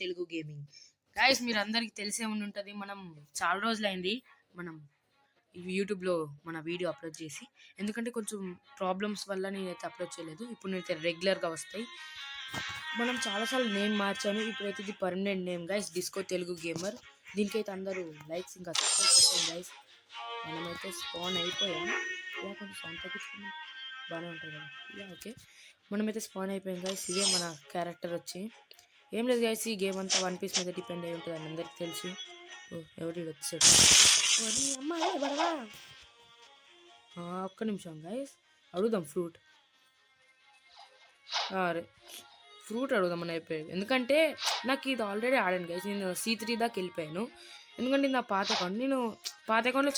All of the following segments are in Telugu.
తెలుగు గేమింగ్ గైస్, మీరు అందరికి తెలిసే ఉంటుంది. మనం చాలా రోజులైంది మనం యూట్యూబ్లో మన వీడియో అప్లోడ్ చేసి, ఎందుకంటే కొంచెం ప్రాబ్లమ్స్ వల్ల నేనైతే అప్లోడ్ చేయలేదు. ఇప్పుడు నేనైతే రెగ్యులర్గా వస్తాయి. మనం చాలాసార్లు నేమ్ మార్చాను. ఇప్పుడైతే ఇది permanent name guys, disco Telugu gamer. దీనికైతే అందరూ లైక్స్ ఇంకా సబ్స్క్రైబ్ చేయండి గైస్. మనమైతే స్పాన్ అయిపోయాం. ఇలా కొంచెం సౌండ్ తగ్గించుకున్నాం, బాగానే ఉంటుంది కదా. ఇలా ఓకే, మనమైతే స్పాన్ అయిపోయాం గైస్. ఇదే మన క్యారెక్టర్ వచ్చి ఏం లేదు గైస్, ఈ గేమ్ అంతా వన్ పీస్ మీద డిపెండ్ అయి ఉంటుంది అని అందరికి తెలుసు. ఎవరి వచ్చాడు ఒక్క నిమిషం గైస్, అడుగుదాం ఫ్రూట్. అరే ఫ్రూట్ అడుగుదాం అని అయిపోయాడు, ఎందుకంటే నాకు ఇది ఆల్రెడీ ఆడాను గైస్. నేను C3 దాకా వెళ్ళిపోయాను, ఎందుకంటే నా పాత అకౌంట్. నేను పాత అకౌంట్లో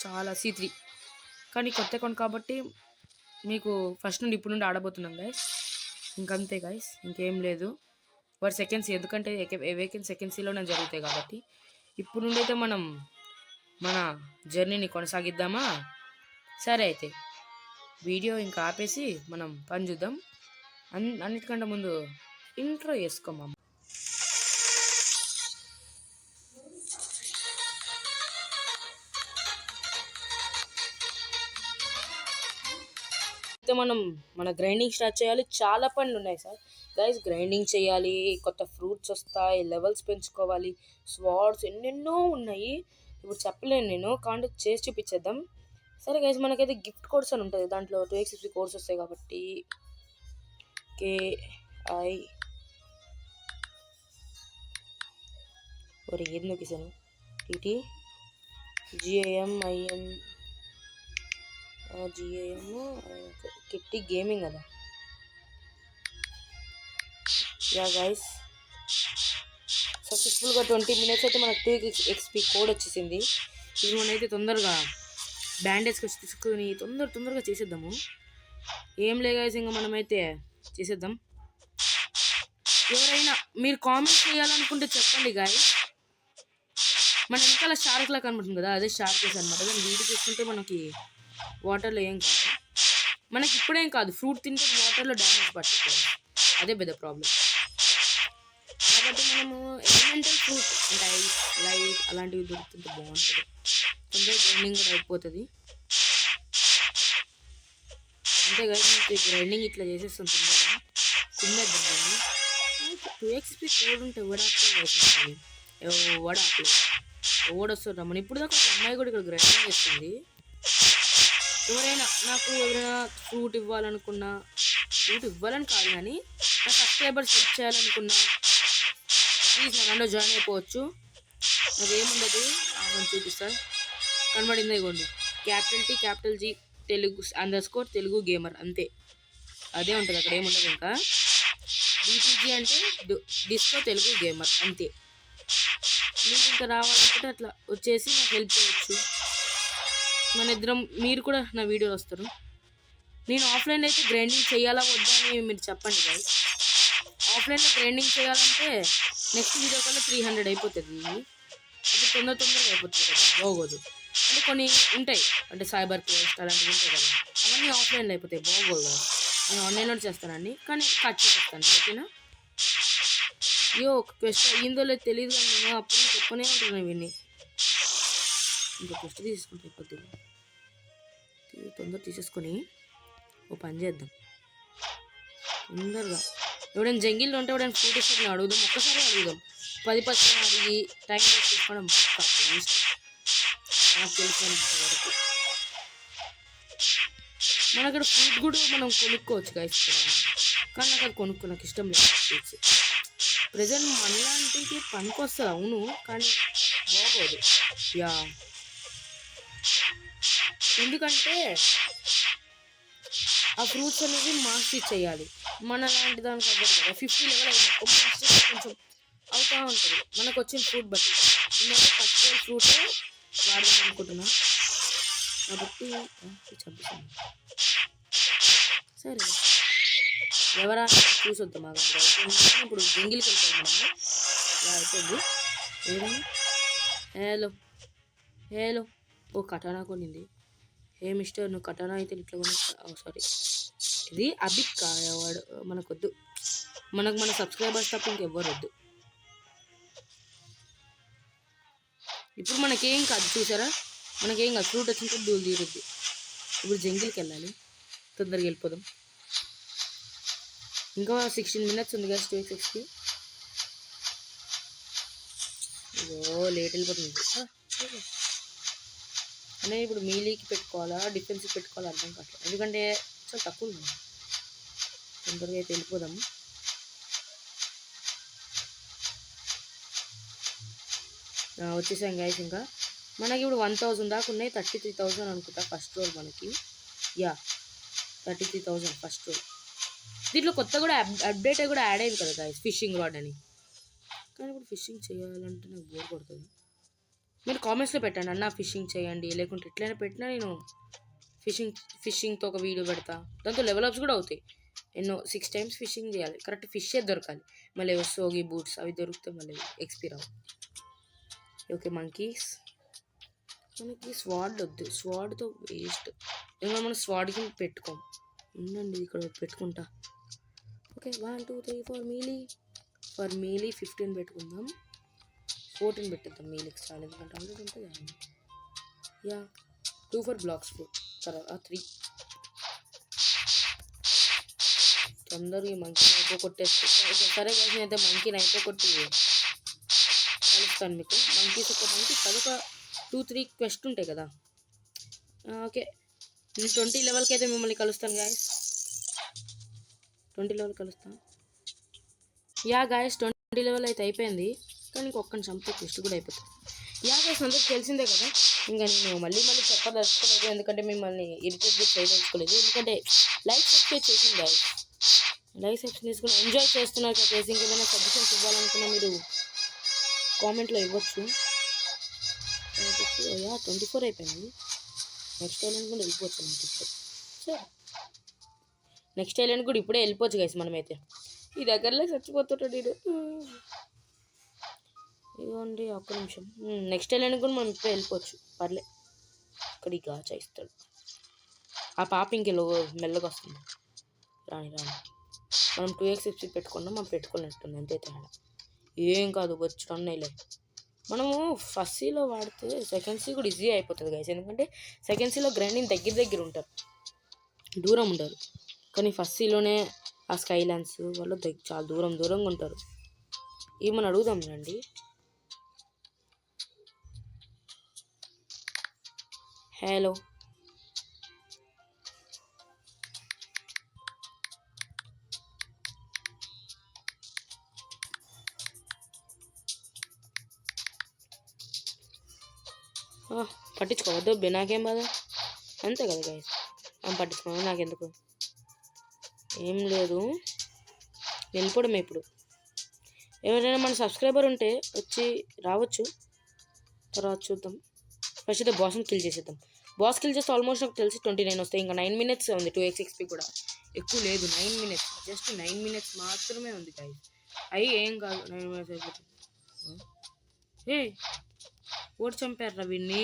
చాలా C3, కానీ కొత్త అకౌంట్ కాబట్టి మీకు ఫస్ట్ నుండి ఇప్పుడు నుండి ఆడబోతున్నాం గైస్. ఇంకంతే గైస్, ఇంకేం లేదు. వాటి సెకండ్స్, ఎందుకంటే వేకెంట్ సెకండ్స్లోనే జరుగుతాయి కాబట్టి. ఇప్పుడు నుండి అయితే మనం మన జర్నీని కొనసాగిద్దామా? సరే అయితే వీడియో ఇంకా ఆపేసి మనం పని చూద్దాం. అన్నిటికంటే ముందు ఇంట్రో వేసుకోమా. అయితే మనం మన గ్రైండింగ్ స్టార్ట్ చేయాలి. చాలా పనులు ఉన్నాయి సార్ గైస్. గ్రైండింగ్ చేయాలి, కొత్త ఫ్రూట్స్ వస్తాయి, లెవెల్స్ పెంచుకోవాలి, స్వార్డ్స్ ఎన్నెన్నో ఉన్నాయి. ఇప్పుడు చెప్పలేను నేను, కానీ చేసి చూపించేద్దాం. సరే గైస్, మనకైతే గిఫ్ట్ కోడ్స్ అని ఉంటుంది, దాంట్లో 2xp కోడ్స్ వస్తాయి కాబట్టి KI ఒక ఏది నొక్కేసాను, TT GAMIN కిట్టి గేమింగ్ కదా. యా గైస్, సక్సెస్ఫుల్గా 20 minutes అయితే మనకు 2xp కోడ్ వచ్చేసింది. ఇది మనమైతే తొందరగా బ్యాండేజ్కి వచ్చి తీసుకొని తొందరగా చేసేద్దాము. ఏం లే గైస్, ఇంకా మనమైతే చేసేద్దాం. ఎవరైనా మీరు కామెంట్ చేయాలనుకుంటే చెప్పండి గాయస్. మన వెనకాల షార్క్ లా కనబడుతుంది కదా, అదే షార్క్ అనమాట. దాన్ని వీడియో చేసుకుంటే మనకి వాటర్లో ఏం కాదు, మనకి ఇప్పుడేం కాదు, ఫ్రూట్ తింటే వాటర్లో డ్యామేజ్ పడుతుంది, అదే పెద్ద ప్రాబ్లం. కాబట్టి మనము ఎలిమెంటల్ ఫ్రూట్ అంటే ఐస్, లైట్ అలాంటివి దొరుకుతుంటే బాగుంటుంది. తొందరగా గ్రైండింగ్ కూడా అయిపోతుంది. అంతే కదా, గ్రైండింగ్ ఇట్లా చేసేస్తుంది తొందరగా. కుమ్మేద్దాం. 2xp కోడ్ ఉంటే ఎవడాపలేదు, ఎవడొస్తాడు. మన ఇప్పుడు దాకా ఒక అమ్మాయి కూడా ఇక్కడ గ్రైండింగ్ చేస్తుంది. ఎవరైనా ఫ్రూట్ ఇవ్వాలనుకున్నా, ఫ్రూట్ ఇవ్వాలని కాదు కానీ నా సబ్స్క్రైబర్స్ హెల్ప్ చేయాలనుకున్నా ప్లీజ్ నన్ను జాయిన్ అయిపోవచ్చు. నాకేముండదు, మనం చూపిస్తాను. కనబడిందా ఇవ్వండి, T తెలుగు _ తెలుగు గేమర్, అంతే. అదే ఉంటుంది, అక్కడ ఏముండదు. ఇంకా DTG అంటే డిస్కో తెలుగు గేమర్, అంతే. మీకు ఇంకా రావాలనుకుంటే అట్లా వచ్చేసి నాకు హెల్ప్ చేయొచ్చు. మన ఇద్దరం, మీరు కూడా నా వీడియోలు వస్తారు. నేను ఆఫ్లైన్ అయితే గ్రైండింగ్ చేయాలా వద్దా అని మీరు చెప్పండి గైస్. ఆఫ్లైన్లో గ్రైండింగ్ చేయాలంటే నెక్స్ట్ వీడియో కల్లా 300 అయిపోతుంది. అది తొందరగా అయిపోతుంది కదా, బాగోదు. అంటే కొన్ని ఉంటాయి, అంటే సైబర్ క్వేస్ట్ అలాంటివి ఉంటాయి కదా, అవన్నీ ఆఫ్లైన్లో అయిపోతాయి, బాగోదు కదా. నేను ఆన్లైన్లో చేస్తానండి, కానీ కట్ చేస్తాను, ఓకేనా. ఒక క్వెస్ట్ అయ్యిందో లేదు తెలియదు, కానీ నేను అప్పుడు చెప్పనే ఉంటున్నాను విని. ఇంకా క్వెస్ట్ తీసుకుంటే అయిపోతుంది. తొందరగా తీసేసుకొని ఓ పని చేద్దాం తొందరగా. ఎవడైనా జంగిల్లో ఉంటే ఎవడైనా ఫ్రూట్ ఇస్తే అడుగుదాం, ఒక్కసారి అడుగుదాం. 10% అడిగి టైం వేస్ట్ చేసుకోవడం వేస్ట్, నాకు తెలిసినంత వరకు. మన అక్కడ ఫ్రూట్ కూడా మనం కొనుక్కోవచ్చు గైస్, కానీ నాకు అది నాకు ఇష్టం లేదు ఫ్రూట్స్. ప్రజెంట్ మనలాంటికి పనికొస్తుంది, అవును, కానీ బాగోదు. యా, ఎందుకంటే ఆ ఫ్రూట్స్ అనేది మాస్టర్ చేయాలి. మన లాంటి దానికి అవ్వదు కదా. 50 లెవెల్ అయినా కొంచెం అవుతూ ఉంటుంది మనకు వచ్చిన ఫ్రూట్ బట్టి. నేనైతే ఫస్ట్ ఫ్రూటే వాడదాం అనుకుంటున్నా కాబట్టి చంపుతాను. సరే, ఎవరా చూసొద్దాం మాకు. ఇప్పుడు జంగిల్కి వెళ్తాం మనము. ఇలా అయిపోద్ది. ఏదైనా హలో ఓ కటానా కొనింది. ఏ మిస్టర్, నువ్వు కటానా అయితే ఇట్లా కొనిస్తా. సారీ, ఇది అబిక్ వాడు మనకొద్దు, మన సబ్స్క్రైబర్స్ తప్ప ఇంకెవ్వరు వద్దు. ఇప్పుడు మనకేం కాదు, చూసారా, మనకేం కాదు. ఫ్రూట్ వచ్చింటే దూలు తీరుద్ది. ఇప్పుడు జంగిల్కి వెళ్ళాలి, తొందరగా వెళ్ళిపోదాం. ఇంకా 16 minutes ఉంది కదా 2xxకి. అయ్యో లేట్ వెళ్ళిపోతుంది. అంటే ఇప్పుడు మీలీకి పెట్టుకోవాలా డిఫెన్స్కి పెట్టుకోవాలా అర్థం కావట్లేదు, ఎందుకంటే చాలా తక్కువ ఉంది. తొందరగా అయితే వెళ్ళిపోదాం. వచ్చేసాం గైస్. ఇంకా మనకి ఇప్పుడు 1000 దాకా ఉన్నాయి. 33,000 అనుకుంటా ఫస్ట్ రోల్ మనకి. Yeah 33,000 first roll. దీంట్లో కొత్త కూడా అప్డేట్ కూడా యాడ్ అయింది కదా గైస్, ఫిషింగ్ రాడ్ అని. కానీ ఇప్పుడు ఫిషింగ్ చేయాలంటే నాకు బోర్ కొడుతుంది. మీరు కామెంట్స్లో పెట్టండి, అన్న ఫిషింగ్ చేయండి, లేకుంటే ఎట్లయినా పెట్టినా నేను ఫిషింగ్తో ఒక వీడియో పెడతా. దాంతో లెవెల్ అప్స్ కూడా అవుతాయి. ఎన్నో 6 times ఫిషింగ్ చేయాలి, కరెక్ట్ ఫిషే దొరకాలి. మళ్ళీ సోగి బూట్స్ అవి దొరికితే మళ్ళీ ఎక్స్పైర్ అవ్వాలి. ఓకే మంకీస్, మనకి స్వాడ్ వద్దు, స్వాడ్తో వేస్ట్. ఎందుకంటే మనం స్వాడ్కి పెట్టుకోం. ఉండండి ఇక్కడ పెట్టుకుంటా. Okay 1 2 3 4 mealy. ఫర్ మీలీ 15 పెట్టుకుందాం, 14 పెట్టేద్దాం మీలీకి చాలా, ఎందుకంటే 100 ఉంటుంది. యా 2 for బ్లాక్స్ ఫుడ్ తర్వాత 3. తొందరగా మంకీని అయిపో కొట్టేస్తే సరే కలిసి అయితే మంకీని అయిపో కొట్టి కలుస్తాను మీకు. మంకీస్ ఒక మంకీ కనుక 2-3 క్వెస్ట్ ఉంటాయి కదా. ఓకే నేను 20 లెవెల్కి అయితే మిమ్మల్ని కలుస్తాను గాయస్. 20 లెవెల్ కలుస్తాను. యా గాయస్ 20 లెవెల్ అయితే అయిపోయింది, కానీ ఇంకొక్కని చంపితే క్వెస్ట్ కూడా అయిపోతుంది. యా గాయస్ అందరికి తెలిసిందే కదా, ఇంకా నేను మళ్ళీ చెప్పదలుచుకోలేదు, ఎందుకంటే మిమ్మల్ని ఇరిటేట్ చేయదలుచుకోలేదు. ఎందుకంటే లైక్ సబ్స్క్రైబ్ చేసింది గాయస్, లైక్ సబ్స్క్రైబ్ చేసుకుని ఎంజాయ్ చేస్తున్నారు కదా. ఇంకేదైనా సజెషన్స్ ఇవ్వాలనుకున్నా మీరు కామెంట్లో ఇవ్వచ్చు. యా 24 అయిపోయింది. నెక్స్ట్ ఐలాండ్ కూడా వెళ్ళిపోవచ్చు మనకి ఇప్పుడు. సో నెక్స్ట్ ఐలాండ్ కూడా ఇప్పుడే వెళ్ళిపోవచ్చు గైస్ మనమైతే. ఈ దగ్గరలో చచ్చిపోతుంటాడు వీడు. ఇదిగోండి ఒక్క నిమిషం. నెక్స్ట్ ఐలాండ్ కూడా మనం ఇప్పుడే వెళ్ళిపోవచ్చు, పర్లే. ఇక్కడ ఈ గాచా ఇస్తాడు. ఆ పాప ఇంకెలో మెల్లగా వస్తుంది. రాని మనం 2xx పెట్టుకున్నాం, మనం పెట్టుకున్నట్టుంది అంతే తేడా. ఏం కాదు వచ్చి రన్నైలే. మనము ఫస్ట్ సీలో వాడితే సెకండ్ సీ కూడా ఈజీ అయిపోతుంది గైస్, ఎందుకంటే సెకండ్ సీలో గ్రైండింగ్ దగ్గర ఉంటారు, దూరం ఉంటారు. కానీ ఫస్ట్ సీలోనే ఆ స్కైలాండ్స్ వాళ్ళు చాలా దూరంగా ఉంటారు. ఇవి మనం అడుగుదాం రండి. హలో పట్టించుకోవద్దు, నాకేం బాధ, అంతే కదా గైస్. పట్టించుకోవద్దు, నాకెందుకు, ఏం లేదు, వెళ్ళిపోవడమే. ఇప్పుడు ఎవరైనా మన సబ్స్క్రైబర్ ఉంటే వచ్చి రావచ్చు, తర్వాత చూద్దాం. ఫస్ట్ అయితే బాస్ని కిల్ చేసేద్దాం. బాస్ కిల్ చేస్తే ఆల్మోస్ట్ నాకు తెలిసి 29 వస్తాయి. ఇంకా 9 minutes ఉంది 2xxp కూడా, ఎక్కువ లేదు. 9 minutes, జస్ట్ 9 minutes మాత్రమే ఉంది గైస్. అయ్యి ఏం కాదు, 9 minutes అయిపోతుంది. ఓడి చంపారా వీడిని.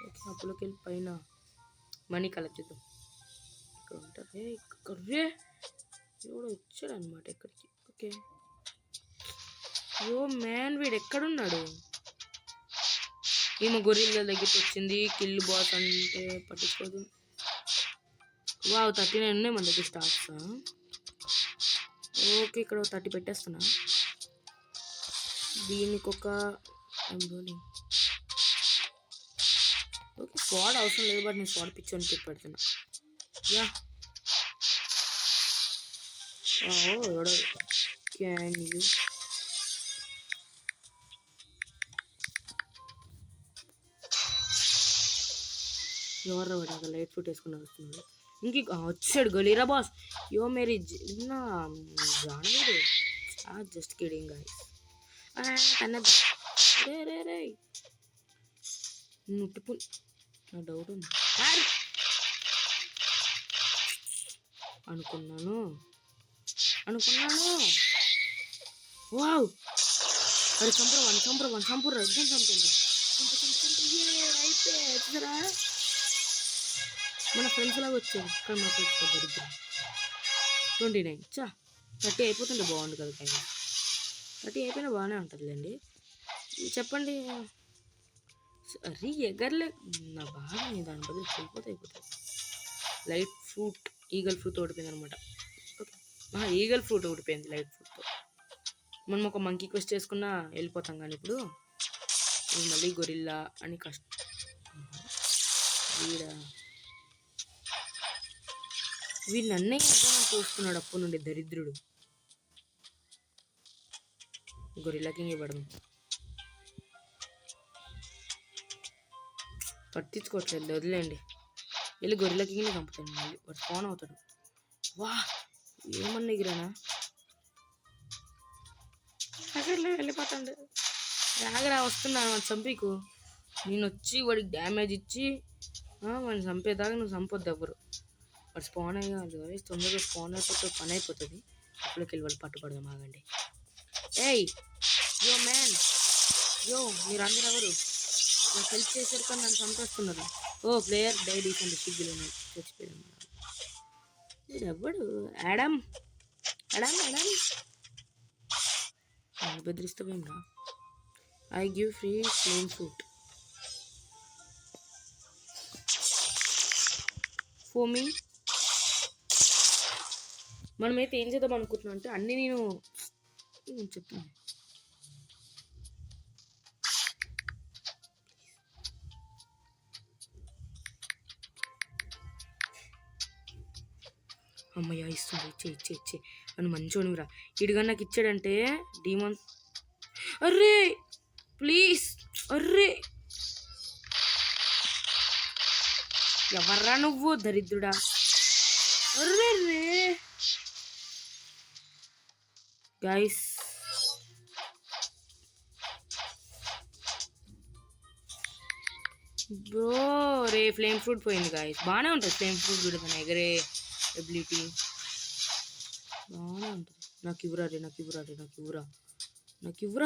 ఓకే అప్పులోకి వెళ్ళి పైన మనీ కలెక్ట్ చేద్దాం. ఇక్కడ ఉంటారు ఇక్కడ ఎవడో వచ్చాడు అనమాట ఇక్కడికి. ఓకే యో మ్యాన్ వీడు ఎక్కడున్నాడు. ఈమె గొర్రెల దగ్గరికి వచ్చింది. కిల్ బాస్ అంటే పట్టించుకోదు. వావ్ 39 ఉన్నాయి మన దగ్గర స్టాక్స్. ఓకే ఇక్కడ 30 పెట్టేస్తున్నా. దీనికి ఒక ఓకే స్వాడ్ అవసరం లేదు, బట్ నేను స్వాడ్ పిచ్చి అని చెప్పి పెడుతున్నా. యా ఎవడో క్యాన్ యూ ఎవరు వాడు లైట్ ఫుట్ వేసుకుని వస్తున్నాడు. ఇంక వచ్చాడు గలీరా బాస్. యో మేరీ జానవీడు. Just kidding guys. రే ముట్టుపు నా డౌట్ ఉంది అనుకున్నాను. వావ్ అది చంపురా ఇద్దరు చంపుతుందా. అయిపోయారా మన ఫ్రెండ్స్ లాగా వచ్చారు. ఇక్కడ మా ఫ్రెండ్స్ దొరికి 29 చా 30 అయిపోతుంటే బాగుండు కదా. 30 అయిపోయినా బాగానే ఉంటుందిలేండి. చెప్పండి. అరే ఎగర్లే నా బాగా దాని బదులు అయిపోతుంది. లైట్ ఫ్రూట్ ఈగల్ ఫ్రూట్ ఓడిపోయింది అనమాట. ఓకే ఈగల్ ఫ్రూట్ ఓడిపోయింది లైట్ ఫ్రూట్తో. మనం ఒక మంకీ క్వెస్ట్ చేసుకున్నా వెళ్ళిపోతాం. కానీ ఇప్పుడు మళ్ళీ గొరిల్లా అని కష్టం. వీడిని అన్నయ్య అర్థమని చూస్తున్నాడు అప్పటి నుండి దరిద్రుడు. గొరిల్లా కింగ్ ఇవ్వడం పట్టించుకోవట్లేదు, వదిలేండి. వెళ్ళి గొరిల్లా కింగ్ని చంపుతాను. మళ్ళీ వాడు స్పాన్ అవుతాడు. వా ఏమన్నా ఎగిరానా అక్కర్లే వెళ్ళిపోతాడు. రాగరా వస్తున్నాను వాడు చంపీకు. నేను వచ్చి వాడికి డ్యామేజ్ ఇచ్చి వాడిని చంపేదాకా నువ్వు చంపొద్దు ఎవరు. వాడు స్పాన్ అయ్యాలి, తొందరగా స్పాన్ అయిపోతే పని అయిపోతుంది. అప్పటికి వెళ్ళి వాళ్ళు పట్టుపడదాం. ఆగండి. ఏయ్ యో మ్యాన్, యో మీరు అందరు ఎవరు? నాకు హెల్ప్ చేశారు కానీ నన్ను చంపేస్తున్నారు. ఓ ప్లేయర్ డైరీస్ అంటే సిగ్గులు చచ్చిపోయాడు. మీరు ఎవడు? యాడమ్ యాడమ్ యాడమ్ బెదిరిస్తావేమ్రా? I give free flame fruit for me. మనమైతే ఏం చేద్దాం అనుకుంటున్నాం అంటే అన్నీ నేను చెప్తాను. అమ్మయ్య ఇస్తుంది, ఇచ్చే అని మంచోనివిరా. ఇడిగా నాకు ఇచ్చాడంటే డీమన్. అర్రే ప్లీజ్, అర్రే ఎవర్రా నువ్వు దరిద్రుడా? అర్రే రే గైస్, బ్రో రే ఫ్లేమ్ ఫ్రూట్ పోయింది గాయస్. బాగానే ఉంటుంది ఫ్లేమ్ ఫ్రూట్ కూడా, తన ఎగరే ఎబిలిటీ బాగానే ఉంటుంది. నాకు ఇవ్వరా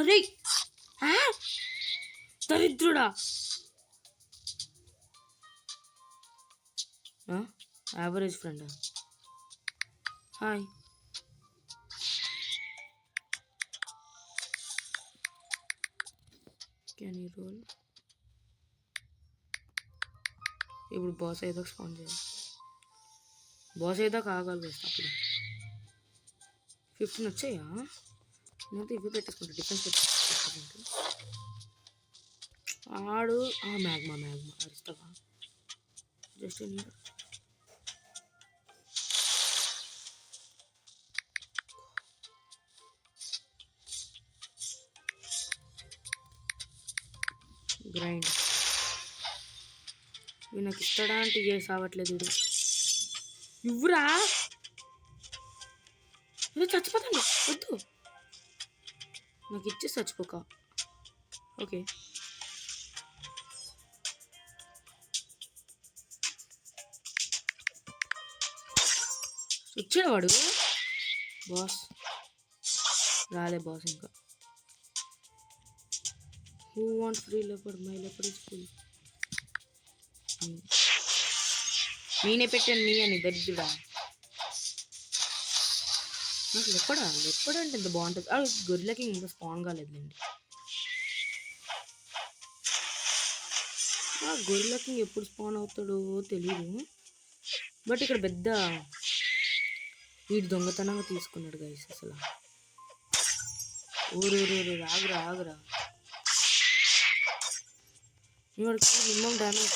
రే దరిద్రుడా. యావరేజ్ ఫ్రెండా? హాయ్. Can you roll? ఇప్పుడు బాస్ అయితే స్పాన్ చేయాలి. బాస్ అయితే కాగాలి వేస్తా. అప్పుడు 15 వచ్చాయా? నేనైతే ఇవి పెట్టేసుకుంటా, డిఫెన్స్ పెట్టేసుకుంటా. ఆడు మ్యాగ్మా అరిస్తావా? Just grind. ఇవి నాకు ఇస్తాడా అంటే చేసి అవ్వట్లేదు. ఇది ఇవ్వరా, ఇది చచ్చిపోతాను వద్దు. నాకు ఇచ్చి చచ్చిపోక. ఓకే వచ్చాడు వాడు. బాస్ రాలే బాస్ ఇంకా. Who want free leopard? My leopard is full. నేనే పెట్టాను నీ అని దరిద్రుడా. నాకు లెపర్డ్ అంటే ఎంత బాగుంటుంది. గొరిల్లాకి ఇంకా స్పాన్ కాలేదులేండి. గొరిల్లాకి ఎప్పుడు స్పాన్ అవుతాడో తెలియదు. బట్ ఇక్కడ పెద్ద వీడు దొంగతనంగా తీసుకున్నాడు గైస్ అసలు. ఊరు ఆగురా ఇవాడికి మినిమం డ్యామేజ్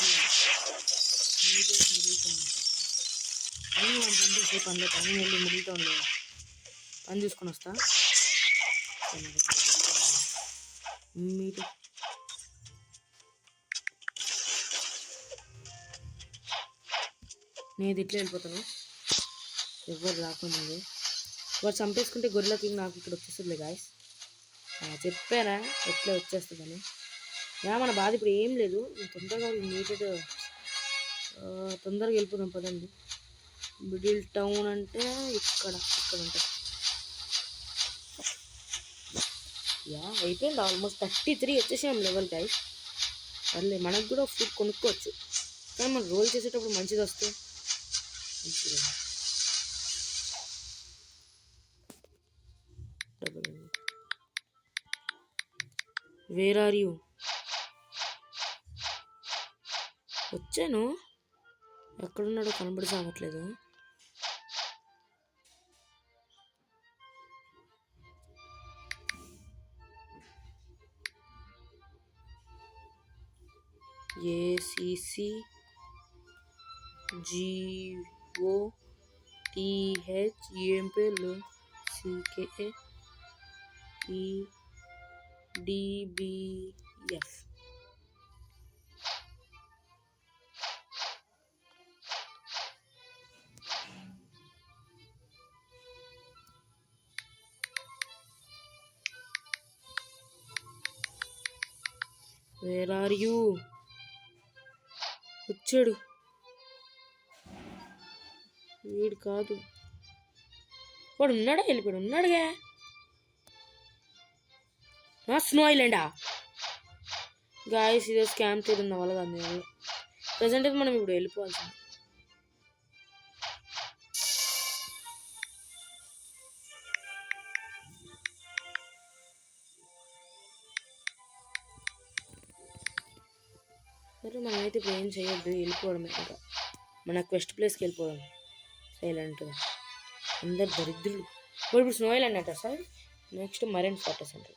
పని వెళ్ళి మిడిల్ టౌన్లో పని చూసుకొని వస్తా. మీరు నేను ఇట్లా వెళ్ళిపోతాను ఎవరు రాకముందు. వాడు చంపేసుకుంటే గొరిల్లా కింగ్ నాకు ఇక్కడ వచ్చేస్తుందిలే గాయస్. చెప్పారా ఎట్లా వచ్చేస్తుందని. మన బాధ ఇప్పుడు ఏం లేదు. తొందరగా నీటెడ్ తొందరగా వెళ్ళిపోదాం పదండి. మిడిల్ టౌన్ అంటే ఇక్కడ ఉంటుంది. అయిపోయింది ఆల్మోస్ట్ 33 వచ్చేసాం లెవెల్ గైస్. సర్లే మనకు కూడా ఫుడ్ కొనుక్కోవచ్చు. కానీ మనం రోల్ చేసేటప్పుడు మంచిది వస్తే మంచిది. Where are you? వచ్చాను, ఎక్కడున్నాడో కనబడి సాగట్లేదు. ACCGOTH ఏం పేర్లు? CKEDBF. Where are you? వచ్చాడు. వీడు కాదు, వాడు ఉన్నాడా? వెళ్ళిపోయాడు. ఉన్నాడుగా. స్నో ఐలాండా? గాయస్ ఇదే స్కామ్ తీరున్న వాళ్ళ కాదు. ప్రజెంట్ అయితే మనం ఇప్పుడు వెళ్ళిపోవాల్సింది. సరే మనమైతే ఇప్పుడు ఏం చేయొద్దు, వెళ్ళిపోవడమే. ఇంకా మన క్వెస్ట్ ప్లేస్కి వెళ్ళిపోవడం సైలెంట్గా. అందరు దరిద్రులు. ఇప్పుడు స్నో ఐలాండ్ అంటారు సార్. నెక్స్ట్ మరైన్ ఫారెస్ట్ అంటారు.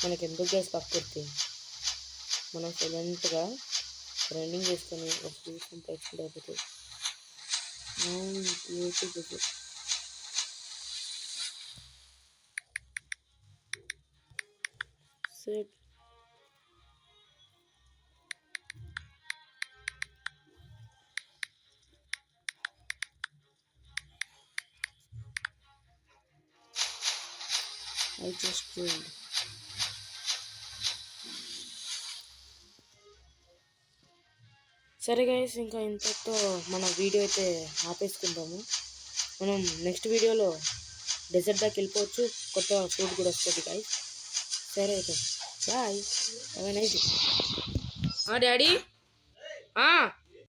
మనకి ఎందుకు గ్యాస్ పక్కకి మనం సైలెంట్గా రన్నింగ్ చేసుకొని వస్తూ తెచ్చుకుంటే అయిపోతుంది. సెట్. I just killed. సరే గైస్, ఇంకా ఇంతతో మన వీడియో అయితే ఆపేసుకుంటాము. మనం నెక్స్ట్ వీడియోలో డెజర్ట్ దాకా వెళ్ళిపోవచ్చు. కొత్త ఫుడ్ కూడా వస్తుంది గైస్. సరే అయితే bye. Have a nice day. Daddy